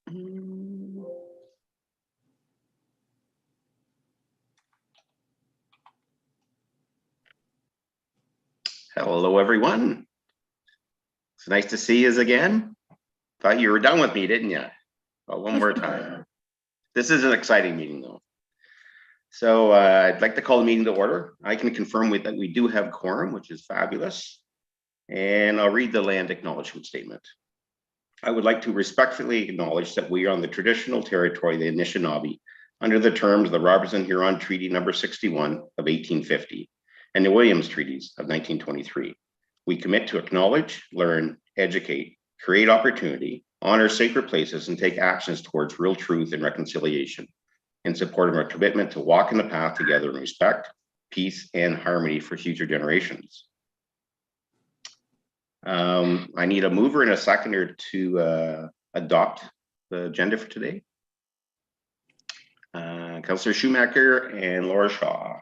Hello, everyone. It's nice to see you again. Thought you were done with me, didn't you? Well, one more time. This is an exciting meeting, though. So I'd like to call the meeting to order. I can confirm that we do have quorum, which is fabulous. And I'll read the land acknowledgement statement. I would like to respectfully acknowledge that we are on the traditional territory of the Anishinaabe under the terms of the Robertson-Huron Treaty number 61 of 1850 and the Williams Treaties of 1923. We commit to acknowledge, learn, educate, create opportunity, honor sacred places, and take actions towards real truth and reconciliation in support of our commitment to walk in the path together in respect, peace, and harmony for future generations. I need a mover and a seconder to adopt the agenda for today. Councillor Schumacher and Laura Shaw.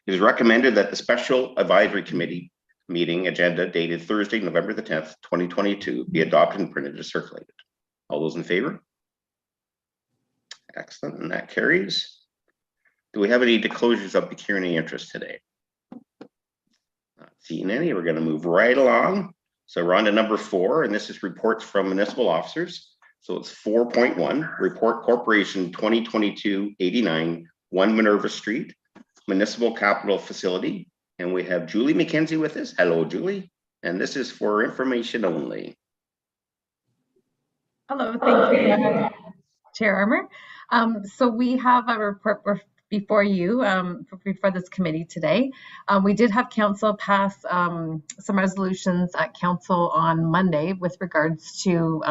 It is recommended that the Special Advisory Committee meeting agenda dated Thursday, November the 10th, 2022 be adopted and printed and circulated. All those in favor? Excellent, and that carries. Do we have any disclosures of pecuniary interest today? Not seeing any. We're going to move right along. So we're on to number 4, and this is reports from municipal officers. So it's 4.1, Report Corporation 2022-89, 1 Minerva Street, Municipal Capital Facility. And we have Julie McKenzie with us. Hello, Julie. And this is for information only. Hello, thank you, Chair Armour. So we have a report before you, before this committee today. We did have council pass some resolutions at council on Monday with regards to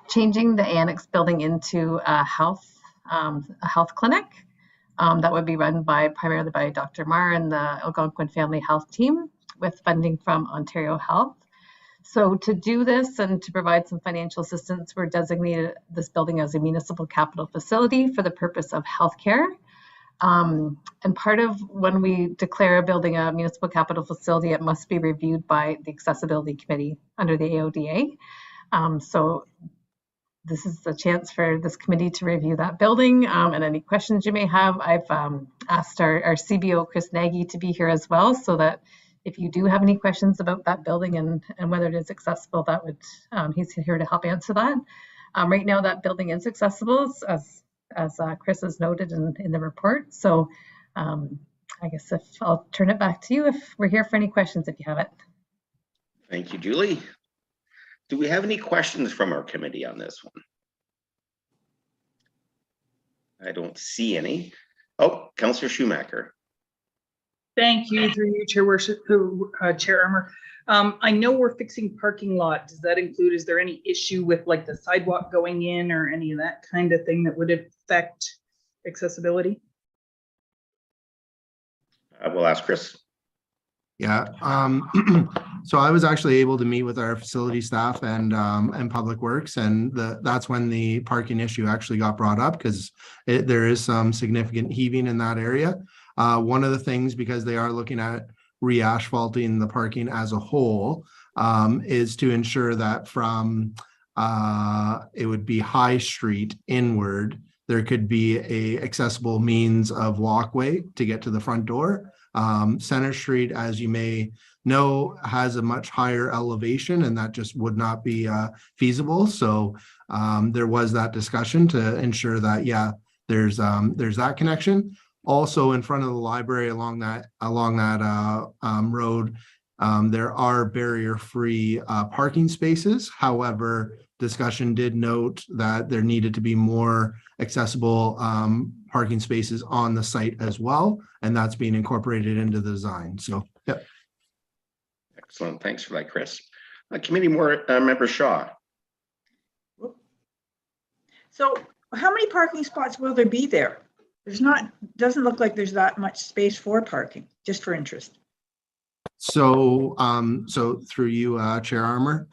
changing the annex building into a health clinic that would be run primarily by Dr. Marr and the Algonquin Family Health Team with funding from Ontario Health. So to do this and to provide some financial assistance, we're designated this building as a municipal capital facility for the purpose of healthcare. And part of when we declare a building a municipal capital facility, it must be reviewed by the Accessibility Committee under the AODA. So this is the chance for this committee to review that building and any questions you may have. I've asked our CBO, Chris Nagy, to be here as well, so that if you do have any questions about that building and whether it is accessible, that would he's here to help answer that. Right now, that building is accessible, as Chris has noted in the report. So I guess I'll turn it back to you if we're here for any questions if you have it. Thank you, Julie. Do we have any questions from our committee on this one? I don't see any. Oh, Councillor Schumacher. Thank you, through you, Chair Worship, Chair Armour. I know we're fixing parking lot. Does that include, is there any issue with like the sidewalk going in or any of that kind of thing that would affect accessibility? We'll ask Chris. Yeah, so I was actually able to meet with our facility staff and Public Works, and that's when the parking issue actually got brought up, because there is some significant heaving in that area. One of the things, because they are looking at re-asphalting the parking as a whole, is to ensure that from it would be High Street inward, there could be a accessible means of walkway to get to the front door. Center Street, as you may know, has a much higher elevation, and that just would not be feasible. So there was that discussion to ensure that, yeah, there's that connection. Also, in front of the library along that road, there are barrier-free parking spaces. However, discussion did note that there needed to be more accessible parking spaces on the site as well, and that's being incorporated into the design. So, yep. Excellent. Thanks for that, Chris. Committee member Shaw. So how many parking spots will there be there? Doesn't look like there's that much space for parking, just for interest. So, so through you, Chair Armour,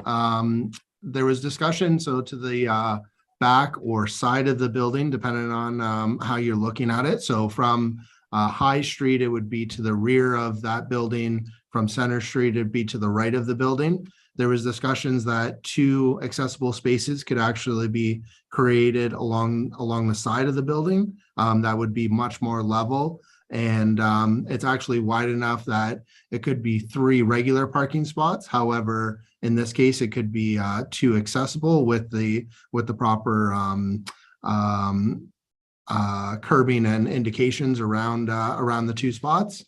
there was discussion, so to the back or side of the building, depending on how you're looking at it. So from High Street, it would be to the rear of that building. From Center Street, it'd be to the right of the building. there was discussions that 2 accessible spaces could actually be created along the side of the building. That would be much more level. And it's actually wide enough that it could be 3 regular parking spots. However, in this case, it could be 2 accessible with the proper curbing and indications around the 2 spots.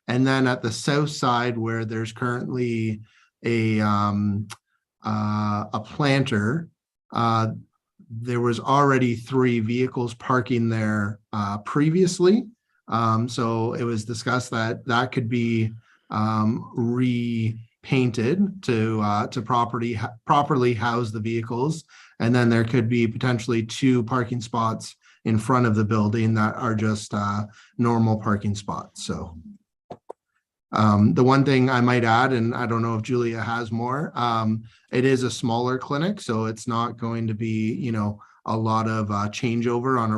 And then at the south side, where there's currently a planter, there was already 3 vehicles parking there previously. So it was discussed that that could be repainted to properly house the vehicles. And then there could be potentially 2 parking spots in front of the building that are just normal parking spots. So the one thing I might add, and I don't know if Julia has more, it is a smaller clinic, so it's not going to be, you know, a lot of changeover on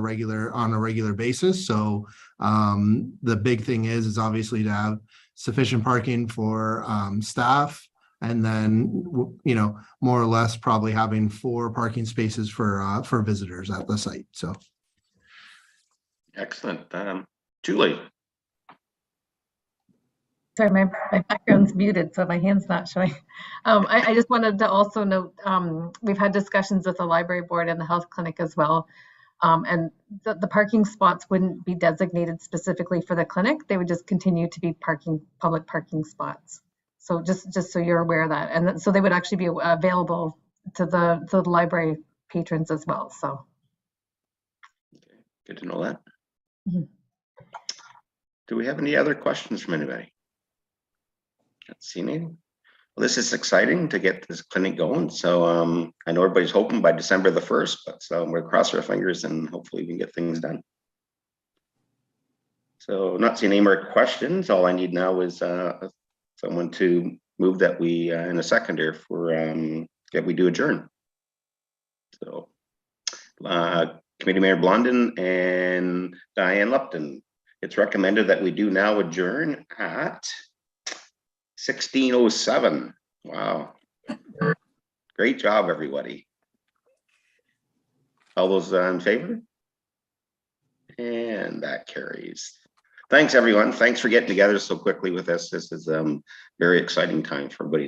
a regular basis. So the big thing is obviously to have sufficient parking for staff, and then, you know, more or less probably having 4 parking spaces for visitors at the site. So Excellent. Julie. Sorry, my background's muted, so my hand's not showing. I just wanted to also note, we've had discussions with the library board and the health clinic as well. And the parking spots wouldn't be designated specifically for the clinic. They would just continue to be public parking spots. So just so you're aware of that. And so they would actually be available to the library patrons as well, so. Okay, good to know that. Mhm. Do we have any other questions from anybody? Let's see, any. Well, this is exciting to get this clinic going. So I know everybody's hoping by December the 1st, but so we'll cross our fingers and hopefully we can get things done. So not seeing any more questions. All I need now is someone to move that we in a second here for that we do adjourn. So Committee Mayor Blondin and Diane Lupton, it's recommended that we do now adjourn at 16:07. Wow. Great job, everybody. All those in favor? And that carries. Thanks, everyone. Thanks for getting together so quickly with us. This is very exciting time for everybody.